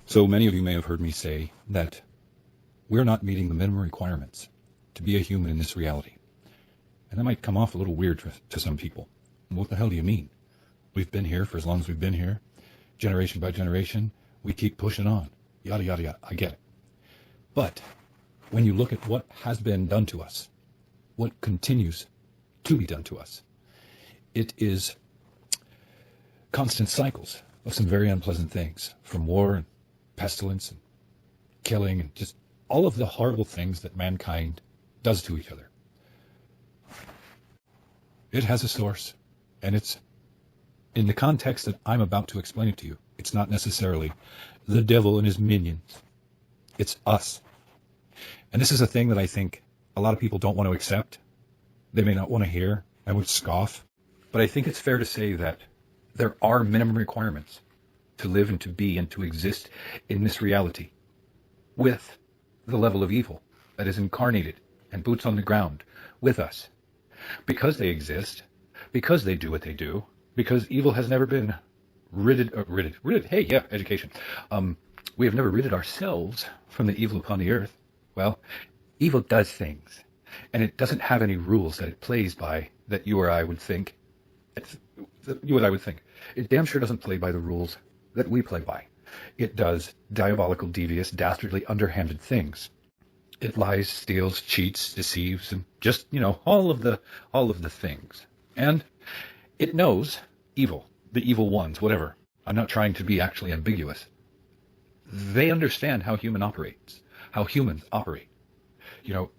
So many of you may have heard me say that we're not meeting the minimum requirements to be a human in this reality. And that might come off a little weird to some people. What the hell do you mean? We've been here for as long as we've been here, generation by generation. We keep pushing on, yada, yada, yada. I get it. But when you look at what has been done to us, what continues to be done to us, it is constant cycles of some very unpleasant things, from war and pestilence and killing and just all of the horrible things that mankind does to each other. It has a source, and it's in the context that I'm about to explain it to you. It's not necessarily the devil and his minions. It's us. And this is a thing that I think a lot of people don't want to accept. They may not want to hear and would scoff. But I think it's fair to say that there are minimum requirements to live and to be and to exist in this reality with the level of evil that is incarnated and boots on the ground with us. Because they exist, because they do what they do, because evil has never been ridded, hey, yeah, education. We have never ridded ourselves from the evil upon the earth. Well, evil does things, and it doesn't have any rules that it plays by that you or I would think. It damn sure doesn't play by the rules that we play by. It does diabolical, devious, dastardly, underhanded things. It lies, steals, cheats, deceives, and just, all of the things. And it knows evil, the evil ones, whatever. I'm not trying to be actually ambiguous. They understand how humans operate.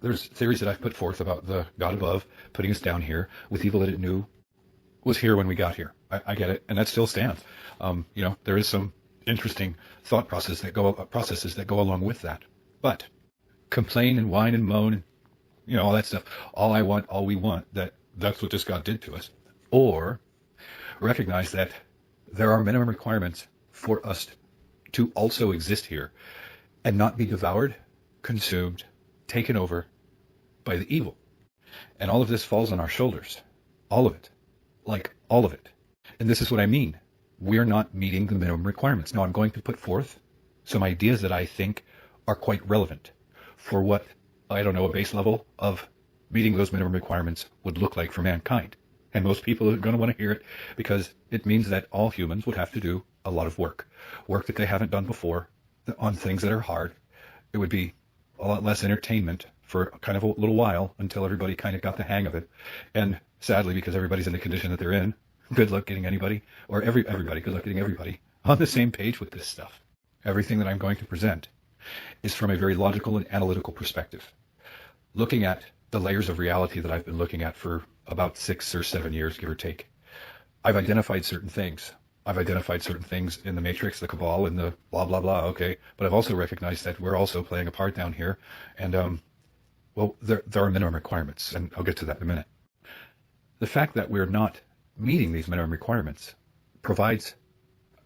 There's theories that I've put forth about the God above putting us down here with evil that it knew was here when we got here. I get it, and that still stands. There is some interesting thought processes that go along with that. But complain and whine and moan and all that stuff. All we want, that's what this God did to us. Or recognize that there are minimum requirements for us to also exist here and not be devoured, consumed, taken over by the evil. And all of this falls on our shoulders. All of it. Like all of it. And this is what I mean. We're not meeting the minimum requirements. Now I'm going to put forth some ideas that I think are quite relevant for what, a base level of meeting those minimum requirements would look like for mankind. And most people are going to want to hear it because it means that all humans would have to do a lot of work that they haven't done before on things that are hard. It would be a lot less entertainment for kind of a little while until everybody kind of got the hang of it. And sadly, because everybody's in the condition that they're in, good luck getting anybody, or everybody, good luck getting everybody on the same page with this stuff. Everything that I'm going to present is from a very logical and analytical perspective, looking at the layers of reality that I've been looking at for about 6 or 7 years, give or take. I've identified certain things. I've identified certain things in the matrix, the cabal, and the blah, blah, blah, okay. But I've also recognized that we're also playing a part down here. And, there are minimum requirements, and I'll get to that in a minute. The fact that we're not meeting these minimum requirements provides,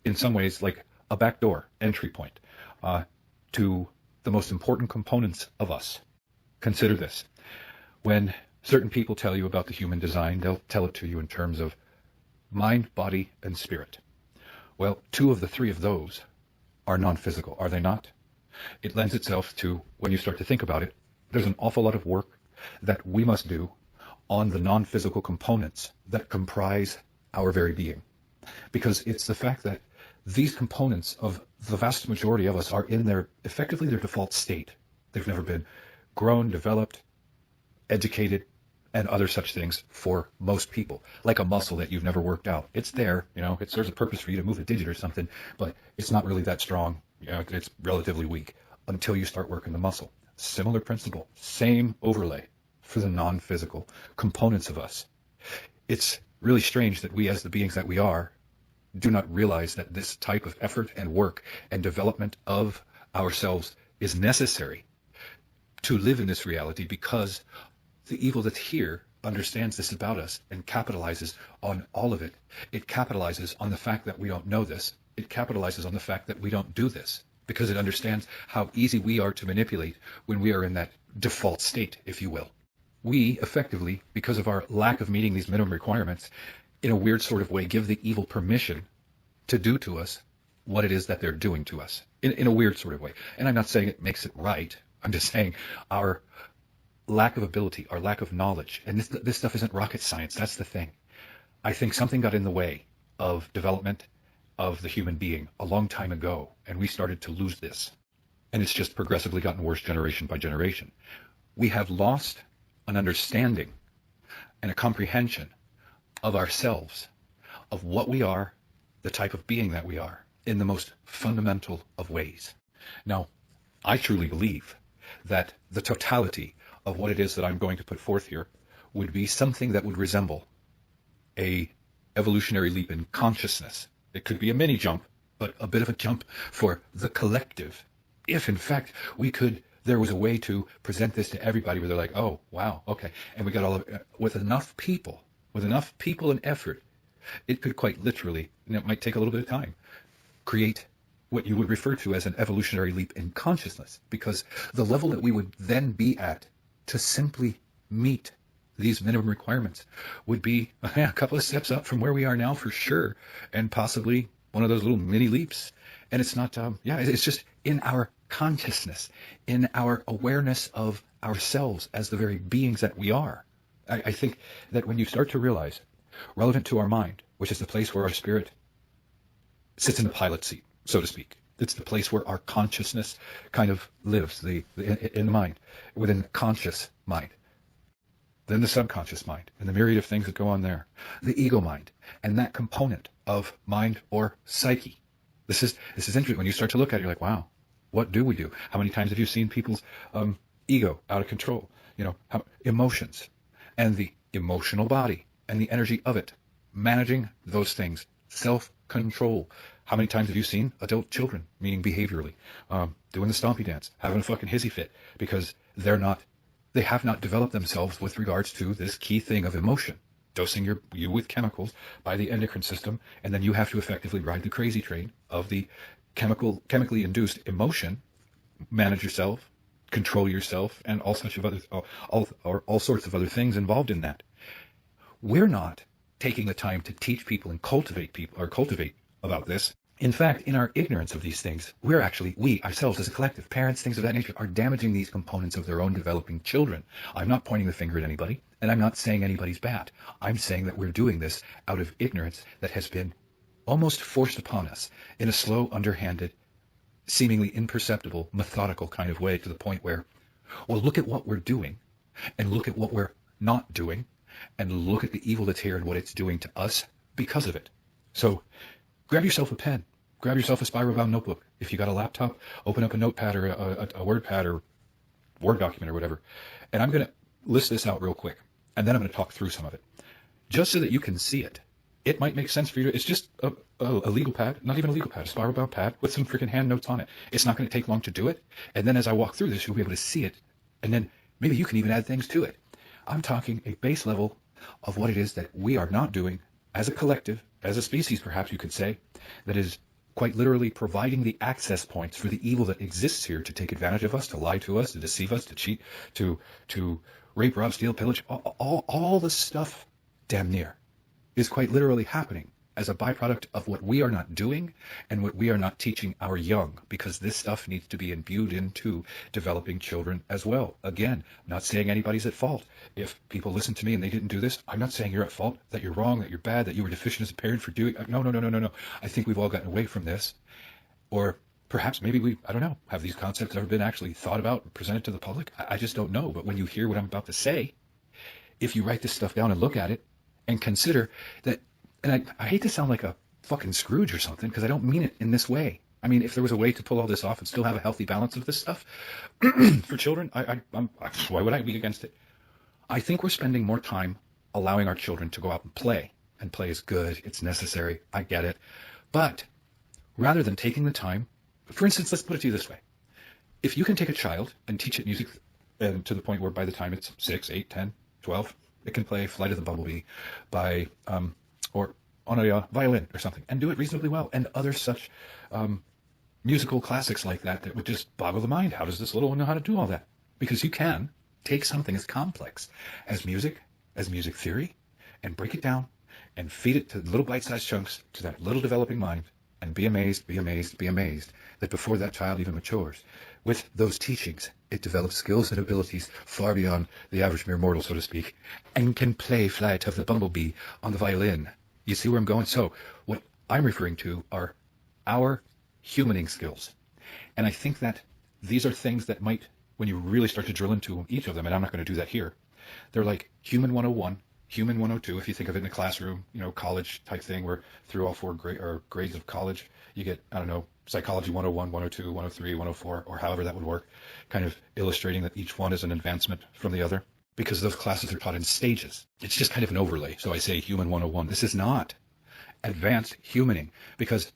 in some ways, like a backdoor entry point to the most important components of us. Consider this. When certain people tell you about the human design, they'll tell it to you in terms of mind, body, and spirit. Well, 2 of the 3 of those are non-physical, are they not? It lends itself to, when you start to think about it, there's an awful lot of work that we must do on the non-physical components that comprise our very being. Because it's the fact that these components of the vast majority of us are in effectively their default state. They've never been grown, developed, educated, and other such things for most people. Like a muscle that you've never worked out. It's there, it serves a purpose for you to move a digit or something, but it's not really that strong. It's relatively weak until you start working the muscle. Similar principle, same overlay for the non-physical components of us. It's really strange that we, as the beings that we are, do not realize that this type of effort and work and development of ourselves is necessary to live in this reality, because the evil that's here understands this about us and capitalizes on all of it. It capitalizes on the fact that we don't know this. It capitalizes on the fact that we don't do this, because it understands how easy we are to manipulate when we are in that default state, if you will. We effectively, because of our lack of meeting these minimum requirements, in a weird sort of way, give the evil permission to do to us what it is that they're doing to us in a weird sort of way. And I'm not saying it makes it right. I'm just saying our lack of ability, our lack of knowledge, and this stuff isn't rocket science. That's the thing. I think something got in the way of development of the human being a long time ago, and we started to lose this. And it's just progressively gotten worse generation by generation. We have lost an understanding and a comprehension of ourselves, of what we are, the type of being that we are, in the most fundamental of ways. Now, I truly believe that the totality of what it is that I'm going to put forth here would be something that would resemble a evolutionary leap in consciousness. It could be a mini jump, but a bit of a jump for the collective. If in fact there was a way to present this to everybody where they're like, oh, wow, okay. And we got all of it with enough people and effort, it could quite literally, and it might take a little bit of time, create what you would refer to as an evolutionary leap in consciousness, because the level that we would then be at to simply meet these minimum requirements would be a couple of steps up from where we are now for sure, and possibly one of those little mini leaps. And it's not, it's just in our consciousness, in our awareness of ourselves as the very beings that we are. I think that when you start to realize, relevant to our mind, which is the place where our spirit sits in the pilot seat, so to speak. It's the place where our consciousness kind of lives, in the mind, within the conscious mind. Then the subconscious mind, and the myriad of things that go on there. The ego mind, and that component of mind or psyche. This is interesting. When you start to look at it, you're like, wow, what do we do? How many times have you seen people's ego out of control? Emotions, and the emotional body, and the energy of it, managing those things, self-control. How many times have you seen adult children, meaning behaviorally, doing the stompy dance, having a fucking hissy fit, because they have not developed themselves with regards to this key thing of emotion, dosing you with chemicals by the endocrine system, and then you have to effectively ride the crazy train of the chemically induced emotion, manage yourself, control yourself, and all sorts of other things involved in that. We're not taking the time to teach people and cultivate about this. In fact, in our ignorance of these things, we ourselves as a collective, parents, things of that nature, are damaging these components of their own developing children. I'm not pointing the finger at anybody, and I'm not saying anybody's bad. I'm saying that we're doing this out of ignorance that has been almost forced upon us in a slow, underhanded, seemingly imperceptible, methodical kind of way, to the point where, well, look at what we're doing, and look at what we're not doing, and look at the evil that's here and what it's doing to us because of it. So grab yourself a pen. Grab yourself a spiral-bound notebook. If you got a laptop, open up a notepad or a WordPad or Word document or whatever. And I'm going to list this out real quick, and then I'm going to talk through some of it, just so that you can see it. It might make sense for you. It's just a legal pad, not even a legal pad, a spiral-bound pad with some freaking hand notes on it. It's not going to take long to do it. And then as I walk through this, you'll be able to see it. And then maybe you can even add things to it. I'm talking a base level of what it is that we are not doing as a collective, as a species, perhaps you could say, that is quite literally providing the access points for the evil that exists here to take advantage of us, to lie to us, to deceive us, to cheat, to rape, rob, steal, pillage. All the stuff, damn near, is quite literally happening as a byproduct of what we are not doing and what we are not teaching our young, because this stuff needs to be imbued into developing children as well. Again, I'm not saying anybody's at fault. If people listen to me and they didn't do this, I'm not saying you're at fault, that you're wrong, that you're bad, that you were deficient as a parent for doing. No. I think we've all gotten away from this. Or perhaps maybe have these concepts ever been actually thought about and presented to the public? I just don't know. But when you hear what I'm about to say, if you write this stuff down and look at it and consider that, and I hate to sound like a fucking Scrooge or something, because I don't mean it in this way. I mean, if there was a way to pull all this off and still have a healthy balance of this stuff for children, why would I be against it? I think we're spending more time allowing our children to go out and play is good. It's necessary. I get it. But rather than taking the time, for instance, let's put it to you this way. If you can take a child and teach it music to the point where by the time it's 6, 8, 10, 12, it can play Flight of the Bumblebee or on a violin or something, and do it reasonably well, and other such musical classics like that would just boggle the mind. How does this little one know how to do all that? Because you can take something as complex as music theory, and break it down and feed it to little bite-sized chunks to that little developing mind, And be amazed, be amazed, be amazed that before that child even matures, with those teachings, it develops skills and abilities far beyond the average mere mortal, so to speak, and can play Flight of the Bumblebee on the violin. You see where I'm going? So what I'm referring to are our humaning skills. And I think that these are things that might, when you really start to drill into each of them, and I'm not going to do that here, they're like human 101, human 102, if you think of it in a classroom, college type thing, where through all four grades of college, you get, I don't know, psychology 101, 102, 103, 104, or however that would work, kind of illustrating that each one is an advancement from the other, because those classes are taught in stages. It's just kind of an overlay. So I say human 101. This is not advanced humaning, because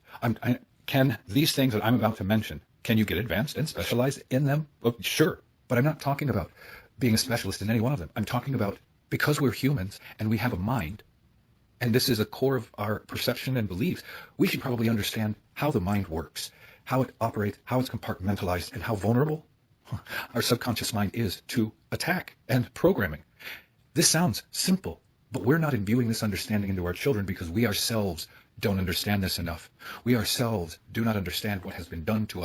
can these things that I'm about to mention, can you get advanced and specialize in them? Well, sure, but I'm not talking about being a specialist in any one of them. I'm talking about, because we're humans and we have a mind, and this is a core of our perception and beliefs, we should probably understand how the mind works, how it operates, how it's compartmentalized, and how vulnerable our subconscious mind is to attack and programming. This sounds simple, but we're not imbuing this understanding into our children because we ourselves don't understand this enough. We ourselves do not understand what has been done to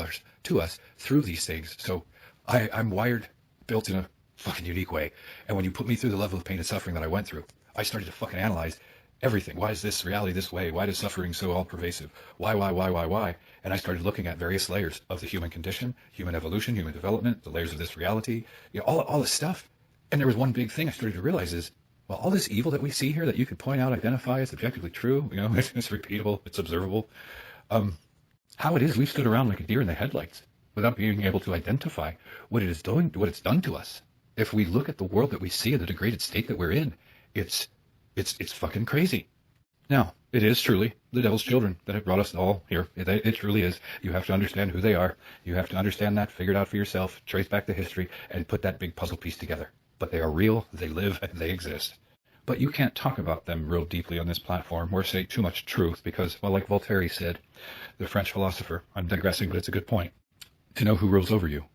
us through these things. So I'm wired, built in a fucking unique way. And when you put me through the level of pain and suffering that I went through, I started to fucking analyze everything. Why is this reality this way? Why is suffering so all pervasive? Why? And I started looking at various layers of the human condition, human evolution, human development, the layers of this reality, all this stuff. And there was one big thing I started to realize is, well, all this evil that we see here that you could point out, identify as objectively true, it's repeatable, it's observable. How it is we've stood around like a deer in the headlights without being able to identify what it is doing, what it's done to us. If we look at the world that we see in the degraded state that we're in, it's fucking crazy. Now, it is truly the devil's children that have brought us all here. It truly is. You have to understand who they are. You have to understand that, figure it out for yourself, trace back the history, and put that big puzzle piece together. But they are real, they live, and they exist. But you can't talk about them real deeply on this platform or say too much truth because, well, like Voltaire said, the French philosopher, I'm digressing, but it's a good point, to know who rules over you,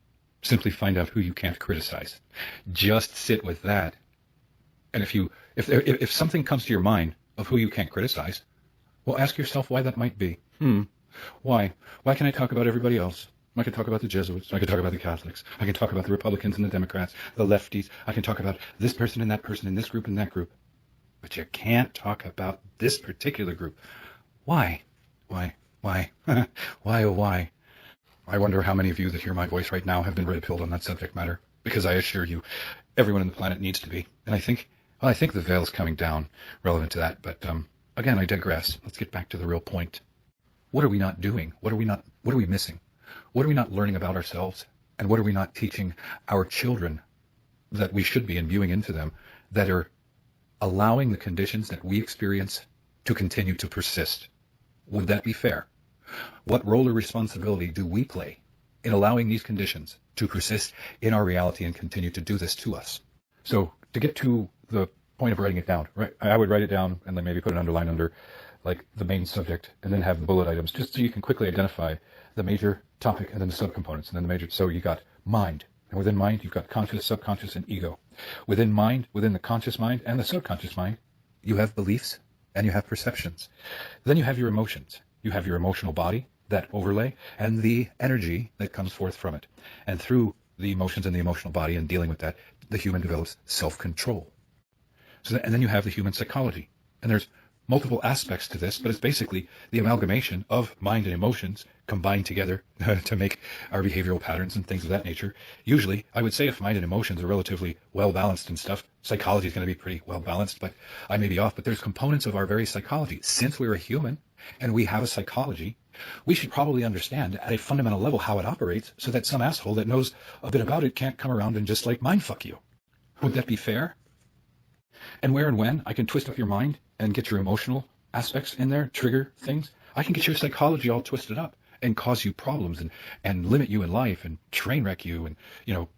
simply find out who you can't criticize. Just sit with that. And if something comes to your mind of who you can't criticize, well, ask yourself why that might be. Why? Why can I talk about everybody else? I can talk about the Jesuits. I can talk about the Catholics. I can talk about the Republicans and the Democrats, the lefties. I can talk about this person and that person in this group and that group. But you can't talk about this particular group. Why? Why? Why, oh why? I wonder how many of you that hear my voice right now have been red-pilled on that subject matter, because I assure you, everyone on the planet needs to be. And I think the veil is coming down relevant to that. But again, I digress. Let's get back to the real point. What are we not doing? What are we missing? What are we not learning about ourselves? And what are we not teaching our children that we should be imbuing into them that are allowing the conditions that we experience to continue to persist? Would that be fair? What role or responsibility do we play in allowing these conditions to persist in our reality and continue to do this to us? So to get to the point of writing it down, right? I would write it down and then maybe put an underline under like the main subject and then have bullet items just so you can quickly identify the major topic and then the subcomponents and then the major. So you got mind, and within mind you've got conscious, subconscious, and ego. Within mind, within the conscious mind and the subconscious mind, you have beliefs and you have perceptions. Then you have your emotions. You have your emotional body, that overlay, and the energy that comes forth from it. And through the emotions and the emotional body and dealing with that, the human develops self-control. And then you have the human psychology. And there's multiple aspects to this, but it's basically the amalgamation of mind and emotions combined together to make our behavioral patterns and things of that nature. Usually, I would say if mind and emotions are relatively well-balanced and stuff, psychology is going to be pretty well-balanced, but I may be off. But there's components of our very psychology. Since we're a human and we have a psychology, we should probably understand at a fundamental level how it operates so that some asshole that knows a bit about it can't come around and just like mindfuck you. Would that be fair? And where and when I can twist up your mind and get your emotional aspects in there, trigger things, I can get your psychology all twisted up and cause you problems and limit you in life and train wreck you and,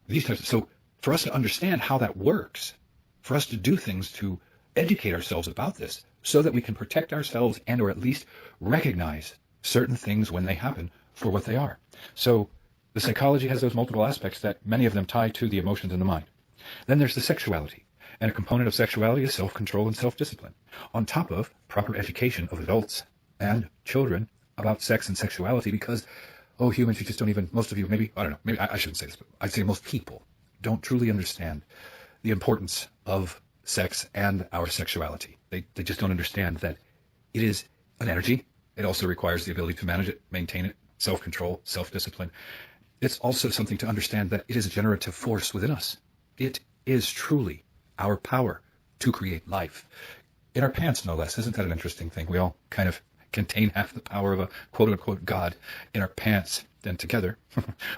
these types of. So for us to understand how that works, for us to do things to educate ourselves about this so that we can protect ourselves and or at least recognize certain things when they happen for what they are. So the psychology has those multiple aspects that many of them tie to the emotions in the mind. Then there's the sexuality. And a component of sexuality is self-control and self-discipline, on top of proper education of adults and children about sex and sexuality because, oh, humans, you just don't even, most of you, maybe, I don't know, maybe I shouldn't say this, but I'd say most people don't truly understand the importance of sex and our sexuality. They just don't understand that it is an energy. It also requires the ability to manage it, maintain it, self-control, self-discipline. It's also something to understand that it is a generative force within us. It is truly our power to create life. In our pants, no less. Isn't that an interesting thing? We all kind of contain half the power of a quote-unquote God in our pants. Then together,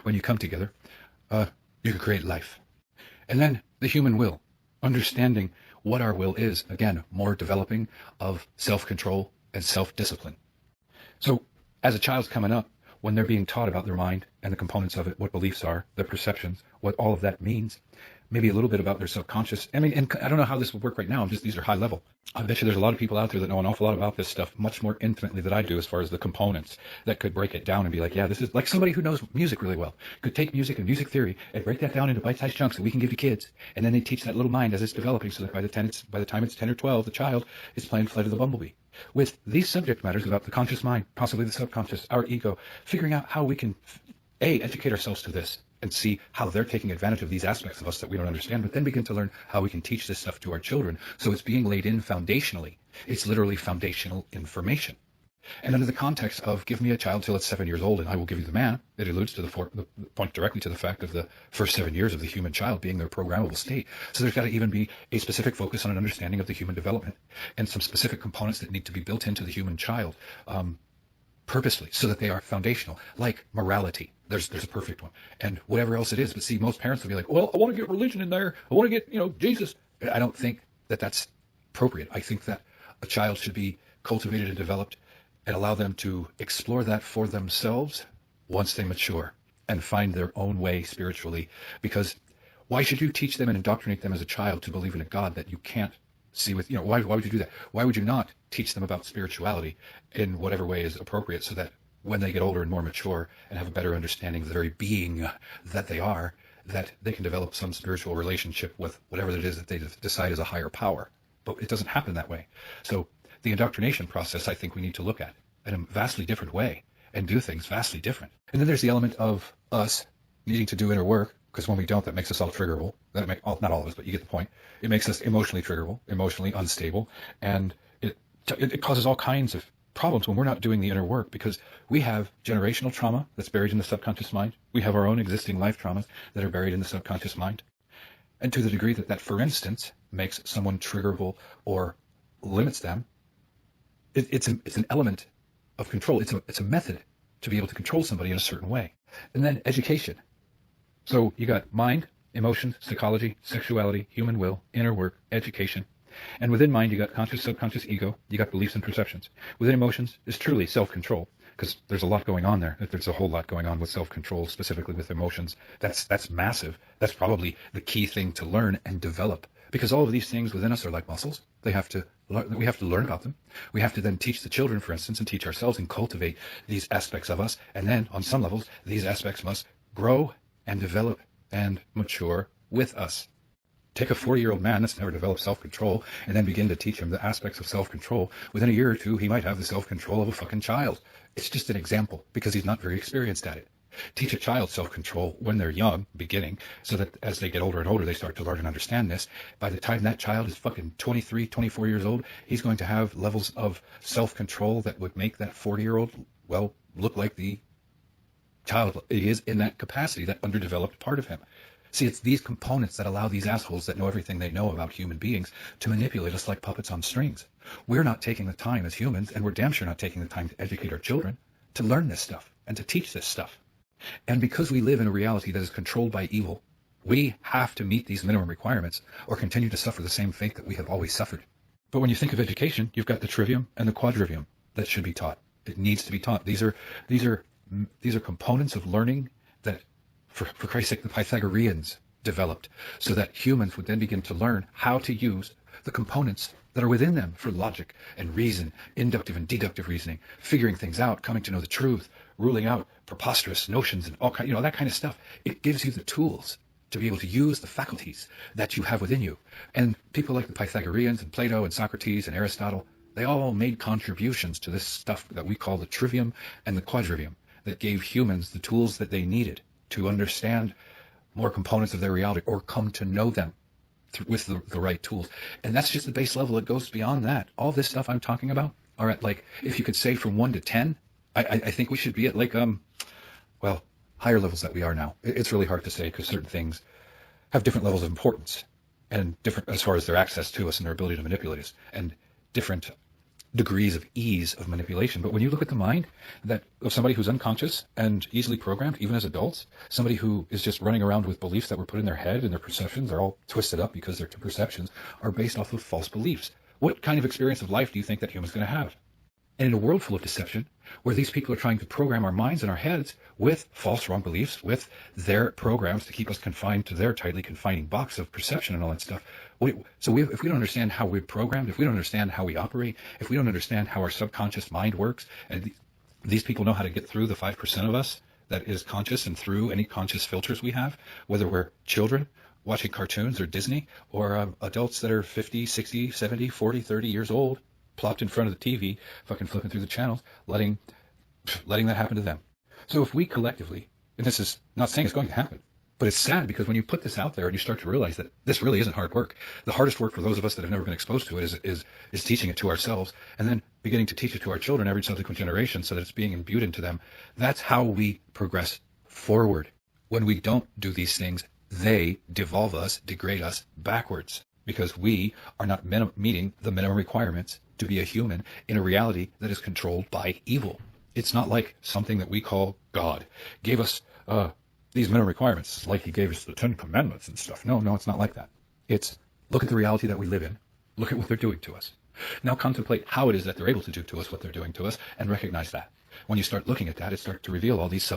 when you come together, you can create life. And then the human will, understanding what our will is. Again, more developing of self-control and self-discipline. So as a child's coming up, when they're being taught about their mind and the components of it, what beliefs are, their perceptions, what all of that means, maybe a little bit about their subconscious. I mean, and I don't know how this would work right now. These are high level. I bet you there's a lot of people out there that know an awful lot about this stuff, much more intimately than I do as far as the components that could break it down and be like, yeah, this is like somebody who knows music really well could take music and music theory and break that down into bite-sized chunks that we can give to kids. And then they teach that little mind as it's developing so that by the time it's 10 or 12, the child is playing Flight of the Bumblebee. With these subject matters about the conscious mind, possibly the subconscious, our ego, figuring out how we can, educate ourselves to this and see how they're taking advantage of these aspects of us that we don't understand, but then begin to learn how we can teach this stuff to our children. So it's being laid in foundationally. It's literally foundational information. And under the context of give me a child till it's 7 years old and I will give you the man, it alludes to the point directly to the fact of the first 7 years of the human child being their programmable state. So there's got to even be a specific focus on an understanding of the human development and some specific components that need to be built into the human child purposely so that they are foundational, like morality. There's a perfect one, and whatever else it is. But see, most parents will be like, well, I want to get religion in there. I want to get, Jesus. I don't think that that's appropriate. I think that a child should be cultivated and developed and allow them to explore that for themselves once they mature and find their own way spiritually. Because why should you teach them and indoctrinate them as a child to believe in a God that you can't see with, why would you do that? Why would you not teach them about spirituality in whatever way is appropriate so that when they get older and more mature and have a better understanding of the very being that they are, that they can develop some spiritual relationship with whatever it is that they decide is a higher power. But it doesn't happen that way. So the indoctrination process, I think we need to look at in a vastly different way and do things vastly different. And then there's the element of us needing to do inner work, because when we don't, that makes us all triggerable. Not all of us, but you get the point. It makes us emotionally triggerable, emotionally unstable, and it causes all kinds of problems when we're not doing the inner work, because we have generational trauma that's buried in the subconscious mind. We have our own existing life traumas that are buried in the subconscious mind. And to the degree that for instance, makes someone triggerable or limits them, it's an element of control. It's a method to be able to control somebody in a certain way. And then education. So you got mind, emotions, psychology, sexuality, human will, inner work, education. And within mind, you got conscious, subconscious, ego. You got beliefs and perceptions. Within emotions is truly self-control, because there's a lot going on there. There's a whole lot going on with self-control, specifically with emotions. That's massive. That's probably the key thing to learn and develop, because all of these things within us are like muscles. We have to learn about them. We have to then teach the children, for instance, and teach ourselves and cultivate these aspects of us. And then on some levels, these aspects must grow and develop and mature with us. Take a 40-year-old man that's never developed self-control and then begin to teach him the aspects of self-control. Within a year or two, he might have the self-control of a fucking child. It's just an example because he's not very experienced at it. Teach a child self-control when they're young, beginning, so that as they get older and older, they start to learn and understand this. By the time that child is fucking 23, 24 years old, he's going to have levels of self-control that would make that 40-year-old, well, look like the child he is in that capacity, that underdeveloped part of him. See, it's these components that allow these assholes that know everything they know about human beings to manipulate us like puppets on strings. We're not taking the time as humans, and we're damn sure not taking the time to educate our children to learn this stuff and to teach this stuff. And because we live in a reality that is controlled by evil, we have to meet these minimum requirements or continue to suffer the same fate that we have always suffered. But when you think of education, you've got the trivium and the quadrivium that should be taught. It needs to be taught. These are components of learning that, for Christ's sake, the Pythagoreans developed, so that humans would then begin to learn how to use the components that are within them for logic and reason, inductive and deductive reasoning, figuring things out, coming to know the truth, ruling out preposterous notions and all kind, that kind of stuff. It gives you the tools to be able to use the faculties that you have within you. And people like the Pythagoreans and Plato and Socrates and Aristotle, They all made contributions to this stuff that we call the trivium and the quadrivium that gave humans the tools that they needed to understand more components of their reality or come to know them with the right tools. And that's just the base level. It goes beyond that. All this stuff I'm talking about are at, like, if you could say from 1 to 10, I think we should be at like, well, higher levels that we are now. It's really hard to say because certain things have different levels of importance and different as far as their access to us and their ability to manipulate us, and different degrees of ease of manipulation. But when you look at the mind that of somebody who's unconscious and easily programmed, even as adults, somebody who is just running around with beliefs that were put in their head, and their perceptions are all twisted up because their perceptions are based off of false beliefs. What kind of experience of life do you think that human's going to have? And in a world full of deception, where these people are trying to program our minds and our heads with false, wrong beliefs, with their programs to keep us confined to their tightly confining box of perception and all that stuff. If we don't understand how we're programmed, if we don't understand how we operate, if we don't understand how our subconscious mind works, and these people know how to get through the 5% of us that is conscious and through any conscious filters we have, whether we're children watching cartoons or Disney, or adults that are 50, 60, 70, 40, 30 years old, plopped in front of the TV, fucking flipping through the channels, letting that happen to them. So if we collectively, and this is not saying it's going to happen, but it's sad because when you put this out there and you start to realize that this really isn't hard work, the hardest work for those of us that have never been exposed to it is teaching it to ourselves, and then beginning to teach it to our children every subsequent generation so that it's being imbued into them. That's how we progress forward. When we don't do these things, they devolve us, degrade us backwards, because we are not meeting the minimum requirements to be a human in a reality that is controlled by evil. It's not like something that we call God gave us these minimum requirements, like he gave us the 10 Commandments and stuff. No, it's not like that. It's look at the reality that we live in. Look at what they're doing to us. Now contemplate how it is that they're able to do to us what they're doing to us, and recognize that. When you start looking at that, it starts to reveal all these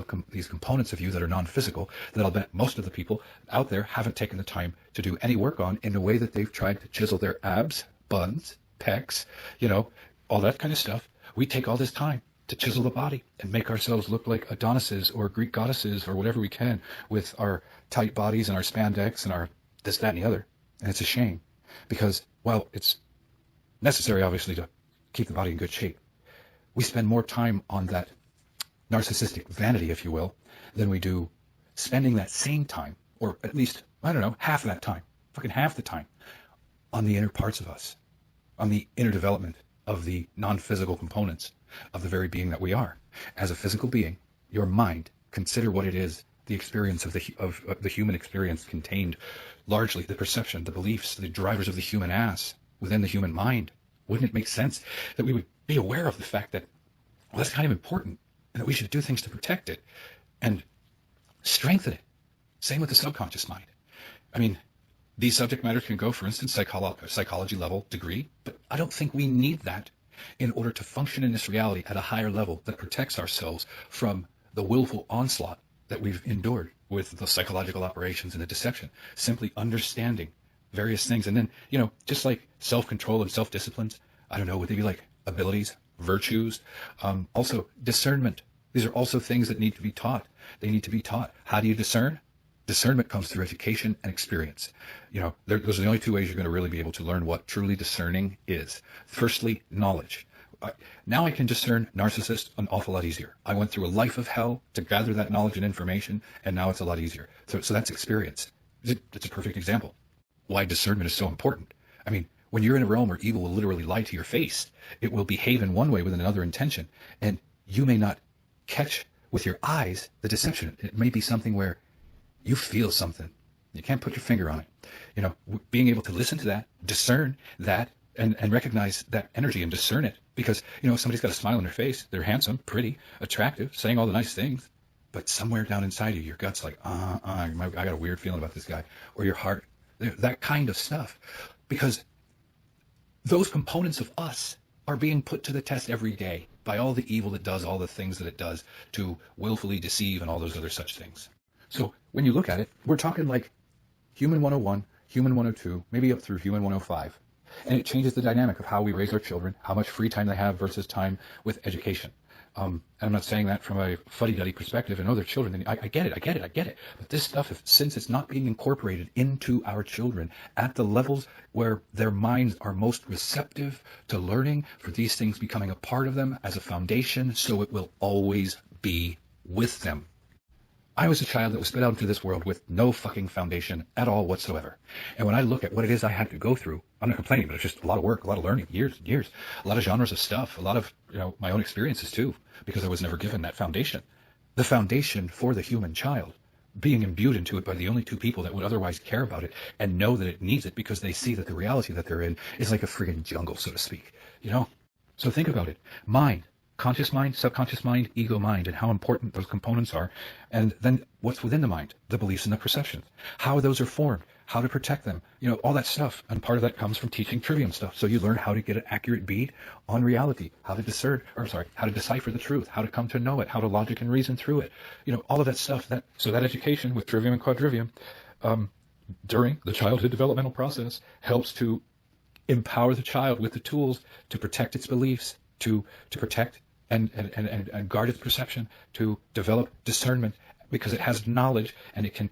components of you that are non-physical that I'll bet most of the people out there haven't taken the time to do any work on, in the way that they've tried to chisel their abs, buns, pecs, all that kind of stuff. We take all this time to chisel the body and make ourselves look like Adonises or Greek goddesses or whatever we can with our tight bodies and our spandex and our this, that, and the other. And it's a shame because, while it's necessary, obviously, to keep the body in good shape, we spend more time on that narcissistic vanity, if you will, than we do spending that same time, or at least, half of that time, fucking half the time, on the inner parts of us, on the inner development of the non-physical components of the very being that we are. As a physical being, your mind, consider what it is, the experience of the human experience contained largely the perception, the beliefs, the drivers of the human ass within the human mind. Wouldn't it make sense that we would be aware of the fact that, well, that's kind of important, and that we should do things to protect it and strengthen it? Same with the subconscious mind. I mean, these subject matters can go, for instance, psychology level degree, but I don't think we need that in order to function in this reality at a higher level that protects ourselves from the willful onslaught that we've endured with the psychological operations and the deception. Simply understanding various things, and then, just like self-control and self-disciplines, would they be like abilities, virtues, also discernment. These are also things that need to be taught. They need to be taught. How do you discern? Discernment comes through education and experience. Those are the only two ways you're going to really be able to learn what truly discerning is. Firstly, knowledge. Now I can discern narcissists an awful lot easier. I went through a life of hell to gather that knowledge and information, and now it's a lot easier. So that's experience. It's a perfect example. Why discernment is so important. I mean, when you're in a realm where evil will literally lie to your face, it will behave in one way with another intention, and you may not catch with your eyes the deception. It may be something where you feel something. You can't put your finger on it. Being able to listen to that, discern that, and recognize that energy and discern it. Because, if somebody's got a smile on their face, they're handsome, pretty, attractive, saying all the nice things, but somewhere down inside you, your gut's like, I got a weird feeling about this guy. Or your heart, that kind of stuff. Because those components of us are being put to the test every day by all the evil it does, all the things that it does to willfully deceive and all those other such things. So when you look at it, we're talking like Human 101, Human 102, maybe up through Human 105. And it changes the dynamic of how we raise our children, how much free time they have versus time with education. And I'm not saying that from a fuddy-duddy perspective, and they're children. And I get it. But this stuff, since it's not being incorporated into our children at the levels where their minds are most receptive to learning, for these things becoming a part of them as a foundation, so it will always be with them. I was a child that was spit out into this world with no fucking foundation at all whatsoever. And when I look at what it is I had to go through, I'm not complaining, but it's just a lot of work, a lot of learning, years and years, a lot of genres of stuff, a lot of, my own experiences too, because I was never given that foundation. The foundation for the human child, being imbued into it by the only two people that would otherwise care about it and know that it needs it because they see that the reality that they're in is like a friggin' jungle, so to speak, So think about it. Mind. Conscious mind, subconscious mind, ego mind, and how important those components are. And then what's within the mind, the beliefs and the perceptions, how those are formed, how to protect them, all that stuff. And part of that comes from teaching trivium stuff. So you learn how to get an accurate bead on reality, how to decipher the truth, how to come to know it, how to logic and reason through it. All of that stuff. So that education with trivium and quadrivium during the childhood developmental process helps to empower the child with the tools to protect its beliefs, to protect and guard its perception, to develop discernment, because it has knowledge and it can,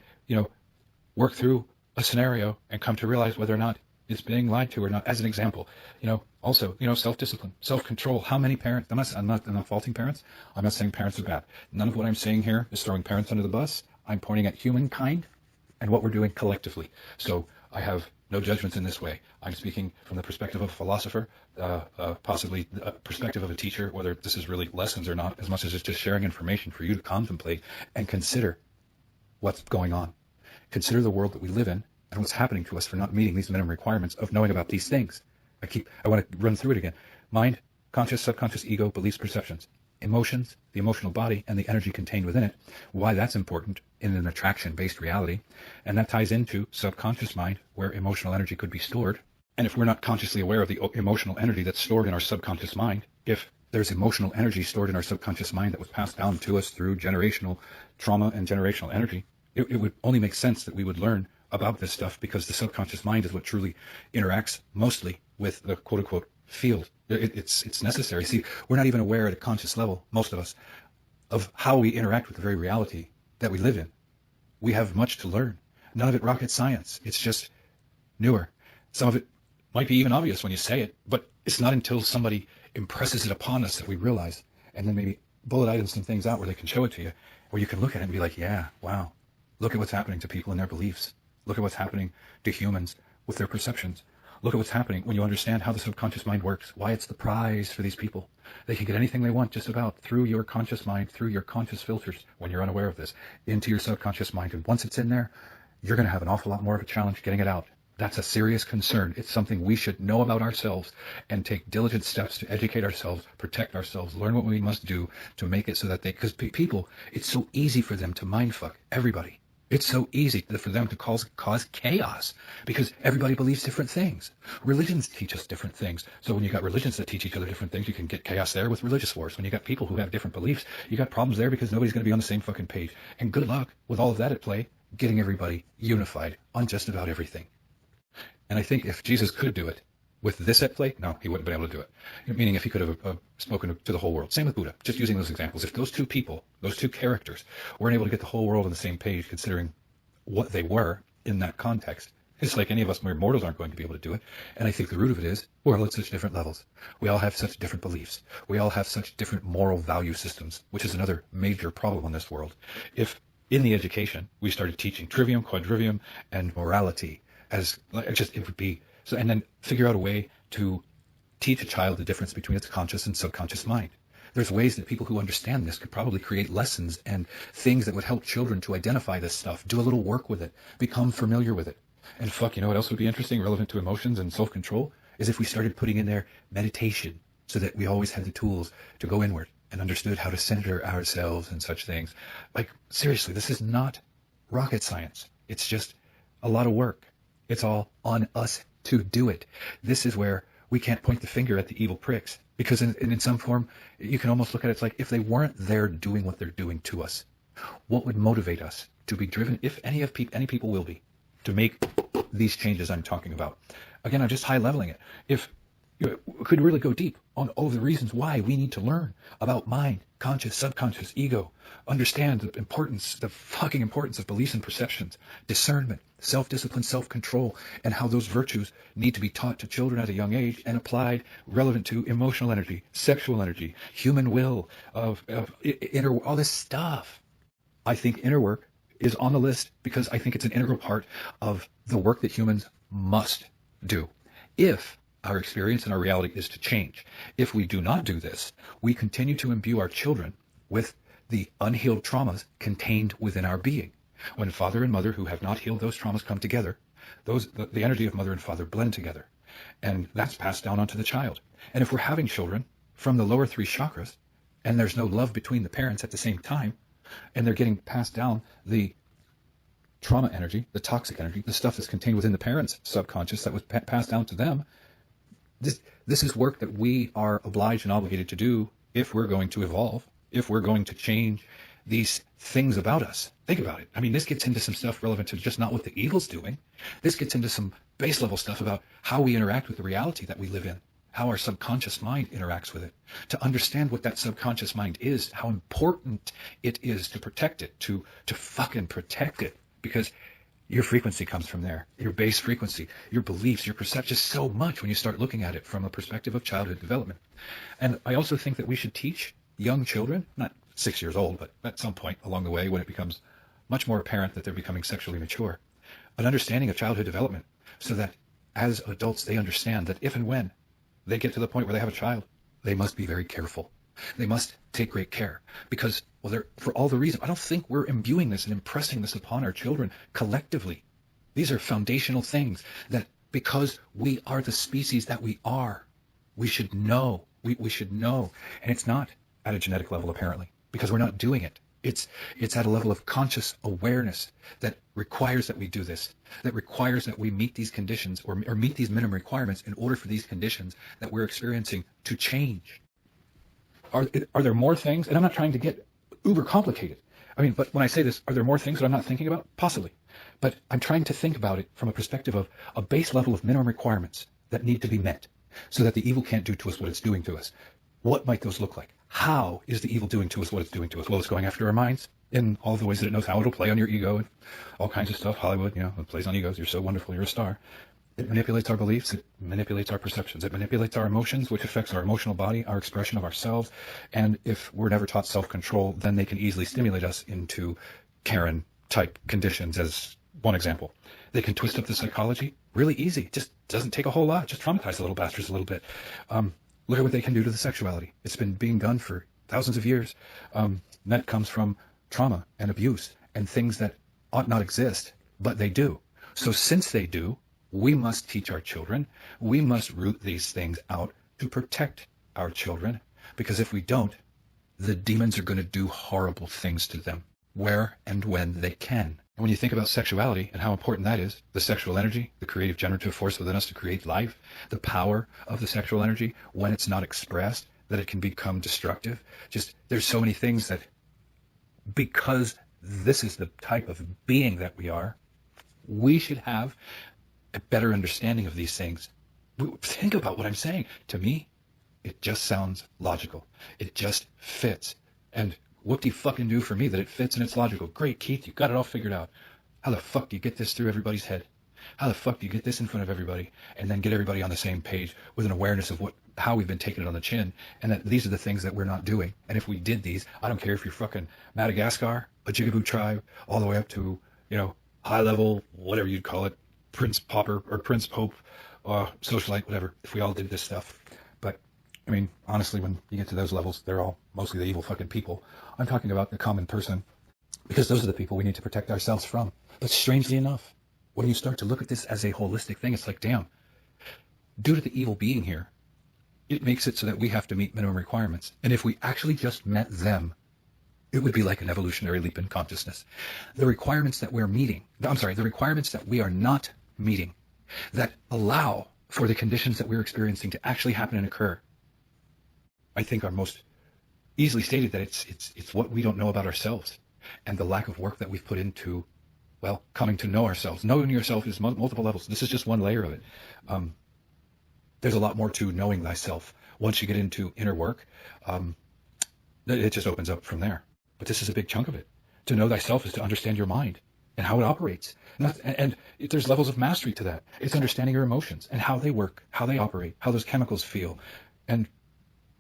work through a scenario and come to realize whether or not it's being lied to or not. As an example, also, self-discipline, self-control. How many parents? I'm not faulting parents. I'm not saying parents are bad. None of what I'm saying here is throwing parents under the bus. I'm pointing at humankind and what we're doing collectively. So I have no judgments in this way. I'm speaking from the perspective of a philosopher, possibly the perspective of a teacher, whether this is really lessons or not, as much as it's just sharing information for you to contemplate and consider what's going on. Consider the world that we live in and what's happening to us for not meeting these minimum requirements of knowing about these things. I want to run through it again. Mind, conscious, subconscious, ego, beliefs, perceptions. Emotions, the emotional body, and the energy contained within it, why that's important in an attraction-based reality. And that ties into subconscious mind, where emotional energy could be stored. And if we're not consciously aware of the emotional energy that's stored in our subconscious mind, if there's emotional energy stored in our subconscious mind that was passed down to us through generational trauma and generational energy, it would only make sense that we would learn about this stuff, because the subconscious mind is what truly interacts mostly with the quote-unquote field. It's necessary. See, we're not even aware at a conscious level, most of us, of how we interact with the very reality that we live in. We have much to learn. None of it rocket science. It's just newer. Some of it might be even obvious when you say it, but it's not until somebody impresses it upon us that we realize, and then maybe bullet items some things out where they can show it to you, where you can look at it and be like, yeah, wow, look at what's happening to people and their beliefs. Look at what's happening to humans with their perceptions. Look at what's happening when you understand how the subconscious mind works, why it's the prize for these people. They can get anything they want just about through your conscious mind, through your conscious filters, when you're unaware of this, into your subconscious mind. And once it's in there, you're going to have an awful lot more of a challenge getting it out. That's a serious concern. It's something we should know about ourselves and take diligent steps to educate ourselves, protect ourselves, learn what we must do to make it so that because people, it's so easy for them to mindfuck everybody. It's so easy for them to cause chaos because everybody believes different things. Religions teach us different things. So when you got religions that teach each other different things, you can get chaos there with religious wars. When you got people who have different beliefs, you got problems there because nobody's going to be on the same fucking page. And good luck with all of that at play, getting everybody unified on just about everything. And I think if Jesus could do it with this at play, no, he wouldn't have been able to do it. Meaning if he could have spoken to the whole world. Same with Buddha, just using those examples. If those two people, those two characters, weren't able to get the whole world on the same page, considering what they were in that context, it's like any of us mere mortals aren't going to be able to do it. And I think the root of it is we're all at such different levels. We all have such different beliefs. We all have such different moral value systems, which is another major problem in this world. If in the education we started teaching trivium, quadrivium, and morality, as just it would be so, and then figure out a way to teach a child the difference between its conscious and subconscious mind. There's ways that people who understand this could probably create lessons and things that would help children to identify this stuff, do a little work with it, become familiar with it. And you know what else would be interesting, relevant to emotions and self-control, is if we started putting in there meditation, so that we always had the tools to go inward and understood how to center ourselves and such things. Like, seriously, this is not rocket science. It's just a lot of work. It's all on us to do it. This is where we can't point the finger at the evil pricks, because in some form, you can almost look at it, it's like if they weren't there doing what they're doing to us, what would motivate us to be driven, if any people will be, to make these changes I'm talking about? Again, I'm just high leveling it. If could really go deep on all of the reasons why we need to learn about mind, conscious, subconscious, ego, understand the fucking importance of beliefs and perceptions, discernment, self-discipline, self-control, and how those virtues need to be taught to children at a young age and applied relevant to emotional energy, sexual energy, human will, inner, all this stuff. I think inner work is on the list because I think it's an integral part of the work that humans must do. If our experience and our reality is to change. If we do not do this, we continue to imbue our children with the unhealed traumas contained within our being. When father and mother who have not healed those traumas come together, the energy of mother and father blend together. And that's passed down onto the child. And if we're having children from the lower three chakras, and there's no love between the parents at the same time, and they're getting passed down the trauma energy, the toxic energy, the stuff that's contained within the parents' subconscious that was passed down to them, this is work that we are obliged and obligated to do if we're going to evolve, if we're going to change these things about us. Think about it. I mean, this gets into some stuff relevant to just not what the evil's doing. This gets into some base level stuff about how we interact with the reality that we live in, how our subconscious mind interacts with it. To understand what that subconscious mind is, how important it is to protect it, to fucking protect it, because your frequency comes from there, your base frequency, your beliefs, your perception, so much when you start looking at it from a perspective of childhood development. And I also think that we should teach young children, not 6 years old, but at some point along the way when it becomes much more apparent that they're becoming sexually mature, an understanding of childhood development so that as adults they understand that if and when they get to the point where they have a child, they must be very careful. They must take great care because, well, they're, for all the reasons, I don't think we're imbuing this and impressing this upon our children collectively. These are foundational things that because we are the species that we are, we should know. We should know. And it's not at a genetic level, apparently, because we're not doing it. It's at a level of conscious awareness that requires that we do this, that requires that we meet these conditions or meet these minimum requirements in order for these conditions that we're experiencing to change. Are there more things? And I'm not trying to get uber complicated. I mean, but when I say this, are there more things that I'm not thinking about? Possibly. But I'm trying to think about it from a perspective of a base level of minimum requirements that need to be met so that the evil can't do to us what it's doing to us. What might those look like? How is the evil doing to us what it's doing to us? Well, it's going after our minds in all the ways that it knows how. It'll play on your ego and all kinds of stuff. Hollywood, it plays on egos. You're so wonderful. You're a star. It manipulates our beliefs. It manipulates our perceptions. It manipulates our emotions, which affects our emotional body, our expression of ourselves. And if we're never taught self-control, then they can easily stimulate us into Karen-type conditions, as one example. They can twist up the psychology really easy. Just doesn't take a whole lot. Just traumatize the little bastards a little bit. Look at what they can do to the sexuality. It's been being done for thousands of years. That comes from trauma and abuse and things that ought not exist, but they do. So since they do, we must teach our children. We must root these things out to protect our children, because if we don't, the demons are going to do horrible things to them where and when they can. And when you think about sexuality and how important that is, the sexual energy, the creative generative force within us to create life, the power of the sexual energy, when it's not expressed, that it can become destructive. Just there's so many things that, because this is the type of being that we are, we should have a better understanding of these things. Think about what I'm saying. To me, it just sounds logical. It just fits. And whoop-de-fucking-do for me that it fits and it's logical. Great, Keith, you got it all figured out. How the fuck do you get this through everybody's head? How the fuck do you get this in front of everybody and then get everybody on the same page with an awareness of how we've been taking it on the chin, and that these are the things that we're not doing. And if we did these, I don't care if you're fucking Madagascar, a Jigaboo tribe, all the way up to, high level, whatever you'd call it, Prince Popper or Prince Pope, socialite, whatever, if we all did this stuff. But, I mean, honestly, when you get to those levels, they're all mostly the evil fucking people. I'm talking about the common person, because those are the people we need to protect ourselves from. But strangely enough, when you start to look at this as a holistic thing, it's like, damn, due to the evil being here, it makes it so that we have to meet minimum requirements. And if we actually just met them, it would be like an evolutionary leap in consciousness. The requirements that we're meeting, the requirements that we are not meeting, that allow for the conditions that we're experiencing to actually happen and occur, I think are most easily stated that it's what we don't know about ourselves and the lack of work that we've put into, coming to know ourselves. Knowing yourself is multiple levels. This is just one layer of it. There's a lot more to knowing thyself. Once you get into inner work, it just opens up from there. But this is a big chunk of it. To know thyself is to understand your mind and how it operates. And there's levels of mastery to that. It's understanding your emotions and how they work, how they operate, how those chemicals feel. And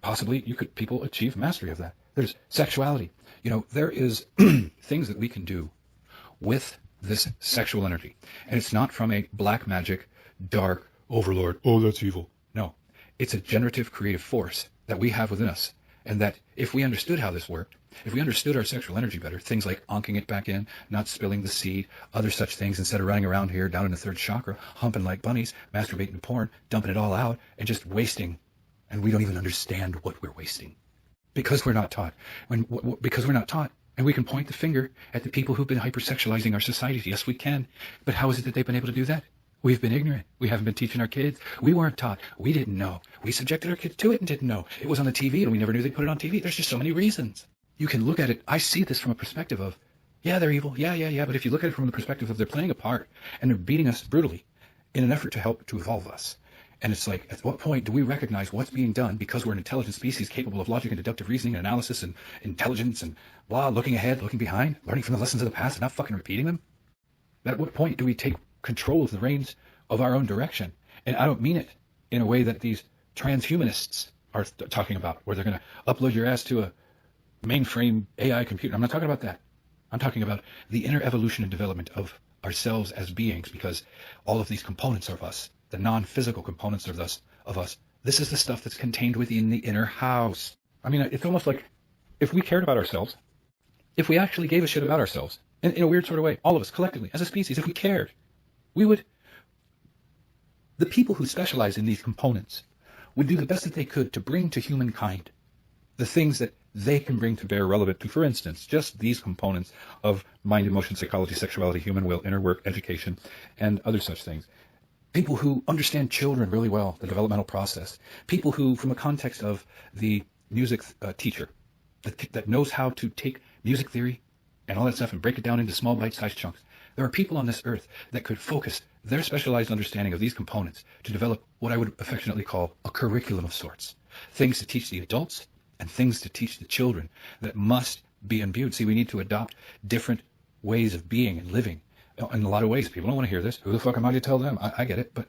possibly people achieve mastery of that. There's sexuality. There is things that we can do with this sexual energy. And it's not from a black magic, dark overlord, oh, that's evil. No, it's a generative creative force that we have within us. And that if we understood how this worked, if we understood our sexual energy better, things like anking it back in, not spilling the seed, other such things, instead of running around here down in the third chakra, humping like bunnies, masturbating to porn, dumping it all out, and just wasting. And we don't even understand what we're wasting. Because we're not taught. Because we're not taught. And we can point the finger at the people who've been hypersexualizing our society. Yes, we can. But how is it that they've been able to do that? We've been ignorant. We haven't been teaching our kids. We weren't taught. We didn't know. We subjected our kids to it and didn't know. It was on the TV and we never knew they put it on TV. There's just so many reasons. You can look at it. I see this from a perspective of, yeah, they're evil. Yeah. But if you look at it from the perspective of they're playing a part and they're beating us brutally in an effort to help to evolve us. And it's like, at what point do we recognize what's being done because we're an intelligent species capable of logic and deductive reasoning and analysis and intelligence and blah, looking ahead, looking behind, learning from the lessons of the past and not fucking repeating them? At what point do we take control of the reins of our own direction? And I don't mean it in a way that these transhumanists are talking about, where they're going to upload your ass to a mainframe AI computer. I'm not talking about that. I'm talking about the inner evolution and development of ourselves as beings, because all of these components of us, the non-physical components of us, this is the stuff that's contained within the inner house. I mean, it's almost like if we cared about ourselves, if we actually gave a shit about ourselves, in a weird sort of way, all of us collectively, as a species, if we cared, we would, the people who specialize in these components would do the best that they could to bring to humankind the things that they can bring to bear relevant to, for instance, just these components of mind, emotion, psychology, sexuality, human will, inner work, education, and other such things. People who understand children really well, the developmental process. People who, from a context of the music teacher, that knows how to take music theory and all that stuff and break it down into small bite-sized chunks. There are people on this earth that could focus their specialized understanding of these components to develop what I would affectionately call a curriculum of sorts. Things to teach the adults and things to teach the children that must be imbued. See, we need to adopt different ways of being and living. In a lot of ways, people don't want to hear this. Who the fuck am I to tell them? I get it. But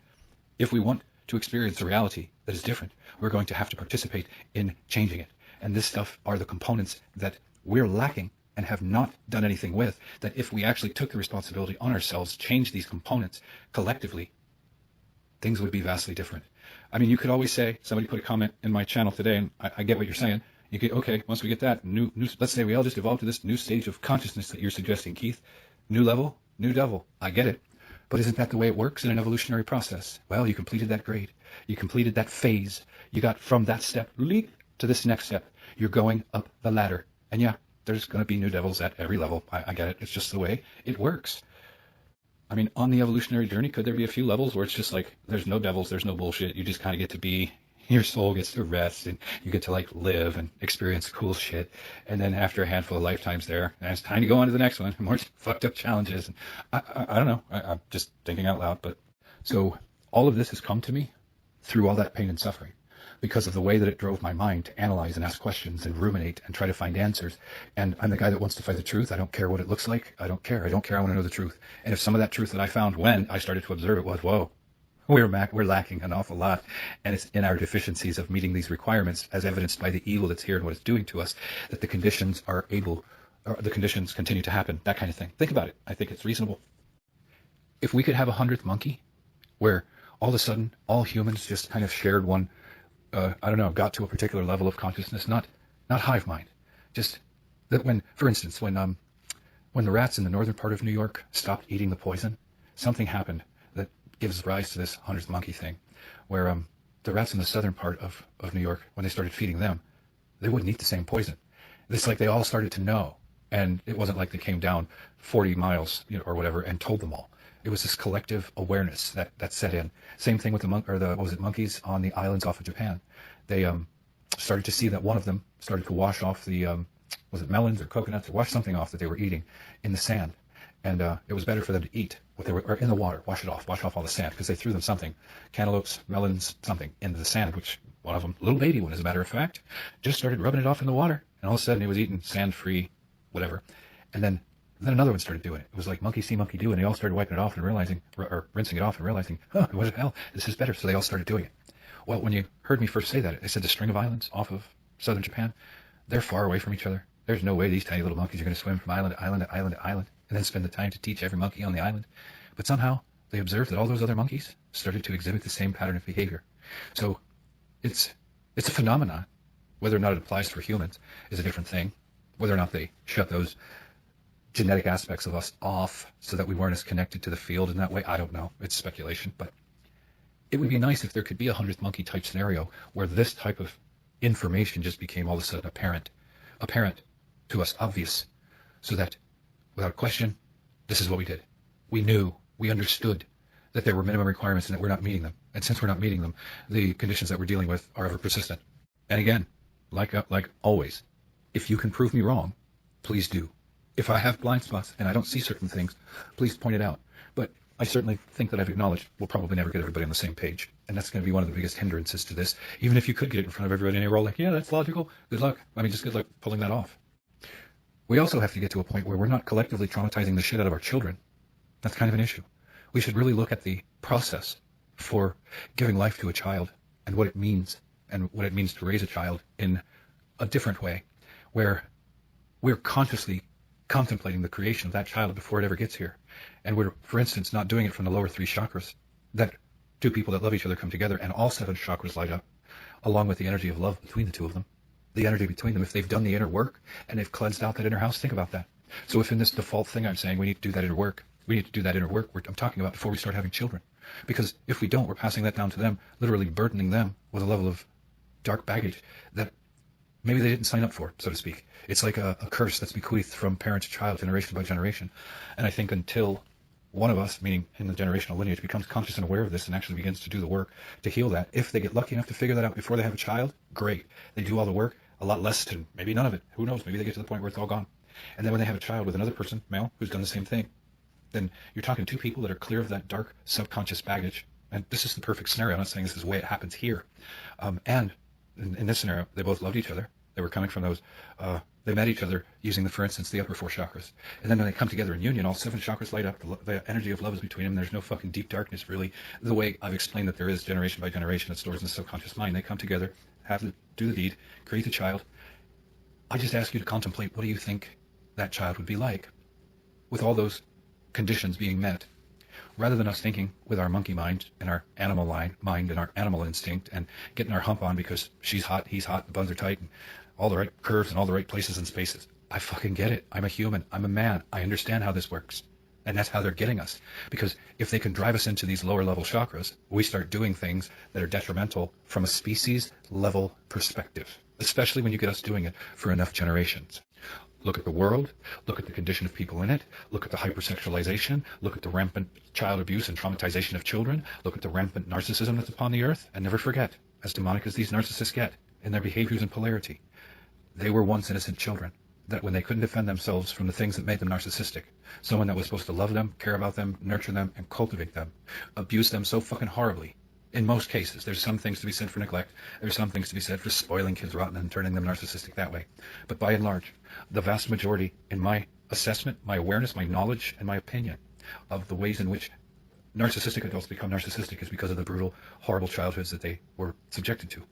if we want to experience a reality that is different, we're going to have to participate in changing it. And this stuff are the components that we're lacking and have not done anything with, that if we actually took the responsibility on ourselves, change these components collectively, things would be vastly different. I mean, you could always say, somebody put a comment in my channel today, and I get what you're saying. You could, okay, once we get that, let's say we all just evolve to this new stage of consciousness that you're suggesting, Keith. New level, new devil. I get it. But isn't that the way it works in an evolutionary process? Well, you completed that grade. You completed that phase. You got from that step to this next step. You're going up the ladder. And yeah, there's going to be new devils at every level. I get it. It's just the way it works. I mean, on the evolutionary journey, could there be a few levels where it's just like, there's no devils, there's no bullshit. You just kind of get to be, your soul gets to rest and you get to like live and experience cool shit. And then after a handful of lifetimes there, and it's time to go on to the next one, more fucked up challenges. And I don't know. I'm just thinking out loud. But so all of this has come to me through all that pain and suffering, because of the way that it drove my mind to analyze and ask questions and ruminate and try to find answers. And I'm the guy that wants to find the truth. I don't care what it looks like. I don't care. I want to know the truth. And if some of that truth that I found when I started to observe it was, whoa, we're lacking an awful lot. And it's in our deficiencies of meeting these requirements, as evidenced by the evil that's here and what it's doing to us, that the conditions continue to happen, that kind of thing. Think about it. I think it's reasonable. If we could have 100th monkey where all of a sudden all humans just kind of shared one, got to a particular level of consciousness, not hive mind. Just that when, for instance, when the rats in the northern part of New York stopped eating the poison, something happened that gives rise to this 100th monkey thing, where the rats in the southern part of New York, when they started feeding them, they wouldn't eat the same poison. It's like they all started to know, and it wasn't like they came down 40 miles, or whatever, and told them all. It was this collective awareness that set in. Same thing with the monkeys on the islands off of Japan. They started to see that one of them started to wash off the, was it melons or coconuts, or wash something off that they were eating in the sand. And it was better for them to eat what they were, or in the water, wash off all the sand, because they threw them something, cantaloupes, melons, something, into the sand, which one of them, little baby one, as a matter of fact, just started rubbing it off in the water, and all of a sudden it was eating sand-free, whatever. And then another one started doing it. It was like monkey see, monkey do, and they all started wiping it off and realizing, or rinsing it off and realizing, huh, what the hell, this is better. So they all started doing it. Well, when you heard me first say that, I said the string of islands off of southern Japan, they're far away from each other. There's no way these tiny little monkeys are going to swim from island to island to island to island and then spend the time to teach every monkey on the island. But somehow they observed that all those other monkeys started to exhibit the same pattern of behavior. So it's a phenomenon. Whether or not it applies for humans is a different thing. Whether or not they shut those genetic aspects of us off so that we weren't as connected to the field in that way, I don't know. It's speculation. But it would be nice if there could be a 100th monkey type scenario where this type of information just became all of a sudden apparent to us, obvious, so that without question, this is what we did. We knew, we understood that there were minimum requirements and that we're not meeting them. And since we're not meeting them, the conditions that we're dealing with are ever persistent. And again, like always, if you can prove me wrong, please do. If I have blind spots and I don't see certain things, please point it out. But I certainly think that I've acknowledged we'll probably never get everybody on the same page. And that's going to be one of the biggest hindrances to this. Even if you could get it in front of everybody and you're all like, yeah, that's logical. Good luck. I mean, just good luck pulling that off. We also have to get to a point where we're not collectively traumatizing the shit out of our children. That's kind of an issue. We should really look at the process for giving life to a child and what it means to raise a child in a different way, where we're consciously contemplating the creation of that child before it ever gets here. And we're, for instance, not doing it from the lower three chakras, that two people that love each other come together and all seven chakras light up, along with the energy of love between the two of them. The energy between them, if they've done the inner work and they've cleansed out that inner house, think about that. So if in this default thing I'm saying we need to do that inner work, I'm talking about before we start having children. Because if we don't, we're passing that down to them, literally burdening them with a level of dark baggage that maybe they didn't sign up for, so to speak. It's like a curse that's bequeathed from parent to child, generation by generation. And I think until one of us, meaning in the generational lineage, becomes conscious and aware of this and actually begins to do the work to heal that, if they get lucky enough to figure that out before they have a child, great. They do all the work, a lot less to maybe none of it. Who knows? Maybe they get to the point where it's all gone. And then when they have a child with another person, male, who's done the same thing, then you're talking two people that are clear of that dark subconscious baggage. And this is the perfect scenario. I'm not saying this is the way it happens here. And in this scenario, they both loved each other. They were coming from those, they met each other using, for instance, the upper four chakras. And then when they come together in union, all seven chakras light up. The energy of love is between them. There's no fucking deep darkness, really. The way I've explained that there is generation by generation that stores in the subconscious mind. They come together, do the deed, create the child. I just ask you to contemplate, what do you think that child would be like with all those conditions being met? Rather than us thinking with our monkey mind and our animal mind and our animal instinct and getting our hump on because she's hot, he's hot, the buns are tight, and all the right curves and all the right places and spaces. I fucking get it. I'm a human. I'm a man. I understand how this works. And that's how they're getting us. Because if they can drive us into these lower level chakras, we start doing things that are detrimental from a species level perspective, especially when you get us doing it for enough generations. Look at the world, look at the condition of people in it, look at the hypersexualization, look at the rampant child abuse and traumatization of children, look at the rampant narcissism that's upon the earth, and never forget, as demonic as these narcissists get in their behaviors and polarity, they were once innocent children, that when they couldn't defend themselves from the things that made them narcissistic, someone that was supposed to love them, care about them, nurture them, and cultivate them, abused them so fucking horribly. In most cases, there's some things to be said for neglect. There's some things to be said for spoiling kids rotten and turning them narcissistic that way. But by and large, the vast majority, in my assessment, my awareness, my knowledge, and my opinion of the ways in which narcissistic adults become narcissistic is because of the brutal, horrible childhoods that they were subjected to.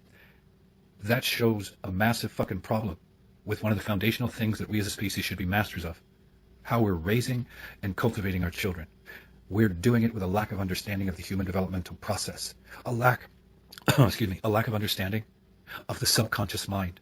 That shows a massive fucking problem with one of the foundational things that we as a species should be masters of. How we're raising and cultivating our children. We're doing it with a lack of understanding of the human developmental process, a lack of understanding of the subconscious mind,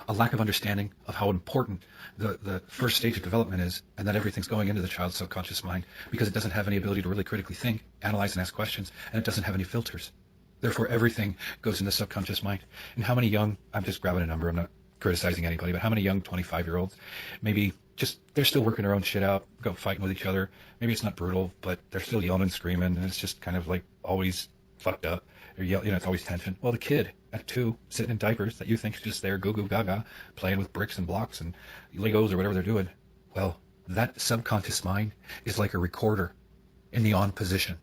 a lack of understanding of how important the first stage of development is, and that everything's going into the child's subconscious mind because it doesn't have any ability to really critically think, analyze, and ask questions, and it doesn't have any filters. Therefore, everything goes in the subconscious mind. And how many young, I'm just grabbing a number, I'm not criticizing anybody, but how many young 25-year-olds, maybe just they're still working their own shit out, go fighting with each other. Maybe it's not brutal, but they're still yelling and screaming, and it's just kind of like always fucked up. They're yelling, it's always tension. Well, the kid at 2, sitting in diapers that you think is just there, goo goo gaga, playing with bricks and blocks and Legos or whatever they're doing. Well, that subconscious mind is like a recorder in the on position,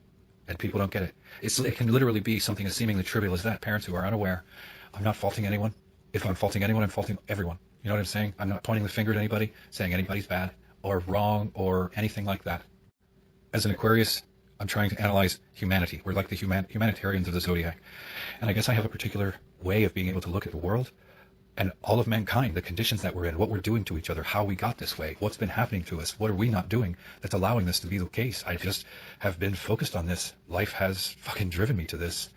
and people don't get it. It can literally be something as seemingly trivial as that. Parents who are unaware. I'm not faulting anyone. If I'm faulting anyone, I'm faulting everyone. You know what I'm saying? I'm not pointing the finger at anybody, saying anybody's bad or wrong or anything like that. As an Aquarius, I'm trying to analyze humanity. We're like the humanitarians of the zodiac. And I guess I have a particular way of being able to look at the world and all of mankind, the conditions that we're in, what we're doing to each other, how we got this way, what's been happening to us, what are we not doing that's allowing this to be the case. I just have been focused on this. Life has fucking driven me to this.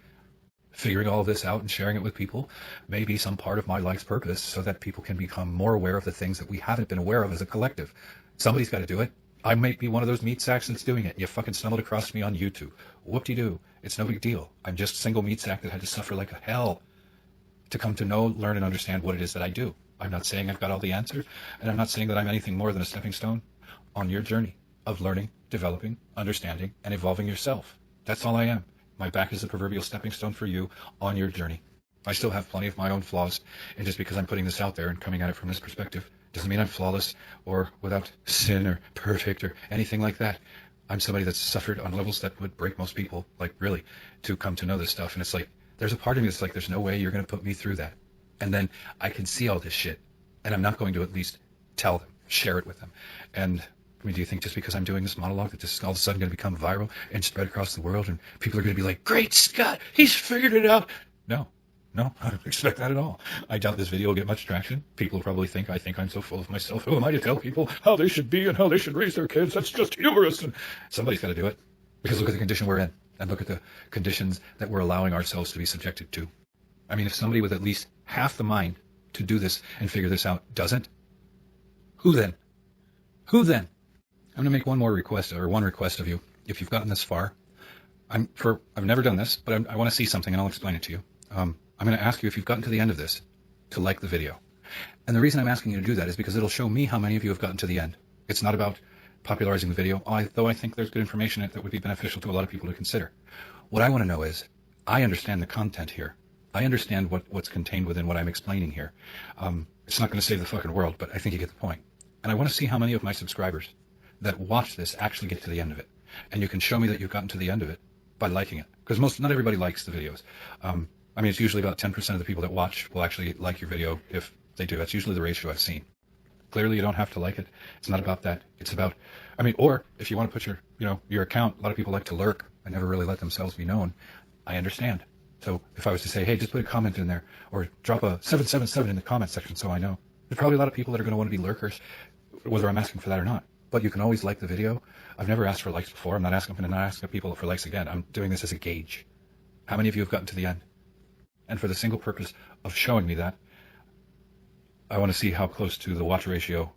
Figuring all of this out and sharing it with people may be some part of my life's purpose so that people can become more aware of the things that we haven't been aware of as a collective. Somebody's got to do it. I might be one of those meat sacks that's doing it. You fucking stumbled across me on YouTube. Whoop-de-doo. It's no big deal. I'm just a single meat sack that had to suffer like a hell to come to know, learn, and understand what it is that I do. I'm not saying I've got all the answers, and I'm not saying that I'm anything more than a stepping stone on your journey of learning, developing, understanding, and evolving yourself. That's all I am. My back is the proverbial stepping stone for you on your journey. I still have plenty of my own flaws, and just because I'm putting this out there and coming at it from this perspective doesn't mean I'm flawless or without sin or perfect or anything like that. I'm somebody that's suffered on levels that would break most people, like really, to come to know this stuff. And it's like, there's a part of me that's like, there's no way you're going to put me through that. And then I can see all this shit, and I'm not going to at least tell them, share it with them. And I mean, do you think just because I'm doing this monologue that this is all of a sudden going to become viral and spread across the world and people are going to be like, great Scott, he's figured it out? No, I don't expect that at all. I doubt this video will get much traction. People will probably think I think I'm so full of myself. Who am I to tell people how they should be and how they should raise their kids? That's just humorous. And somebody's got to do it, because look at the condition we're in and look at the conditions that we're allowing ourselves to be subjected to. I mean, if somebody with at least half the mind to do this and figure this out doesn't, who then? Who then? I'm going to make one request of you. If you've gotten this far, I've never done this, but I want to see something and I'll explain it to you. I'm going to ask you, if you've gotten to the end of this, to like the video. And the reason I'm asking you to do that is because it'll show me how many of you have gotten to the end. It's not about popularizing the video, though I think there's good information in it that would be beneficial to a lot of people to consider. What I want to know is, I understand the content here. I understand what's contained within what I'm explaining here. It's not going to save the fucking world, but I think you get the point. And I want to see how many of my subscribers that watch this actually get to the end of it. And you can show me that you've gotten to the end of it by liking it. Because not everybody likes the videos. I mean, it's usually about 10% of the people that watch will actually like your video if they do. That's usually the ratio I've seen. Clearly, you don't have to like it. It's not about that. It's about, or if you want to put your account, a lot of people like to lurk and never really let themselves be known. I understand. So if I was to say, hey, just put a comment in there or drop a 777 in the comment section so I know, there's probably a lot of people that are going to want to be lurkers, whether I'm asking for that or not. But you can always like the video. I've never asked for likes before. I'm not asking people for likes again. I'm doing this as a gauge. How many of you have gotten to the end? And for the single purpose of showing me that, I want to see how close to the watch ratio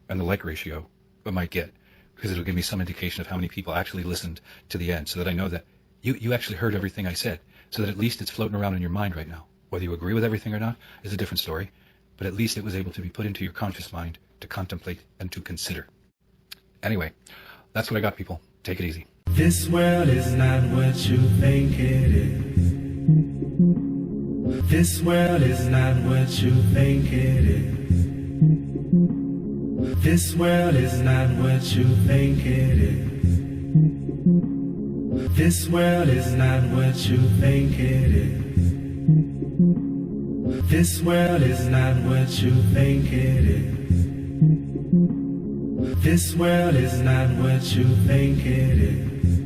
and the like ratio it might get, because it'll give me some indication of how many people actually listened to the end, so that I know that you actually heard everything I said, so that at least it's floating around in your mind right now. Whether you agree with everything or not is a different story, but at least it was able to be put into your conscious mind to contemplate and to consider. Anyway, that's what I got, people. Take it easy. This world is not what you think it is. This world is not what you think it is. This world is not what you think it is. This world is not what you think it is. This world is not what you think it is. This world is not what you think it is.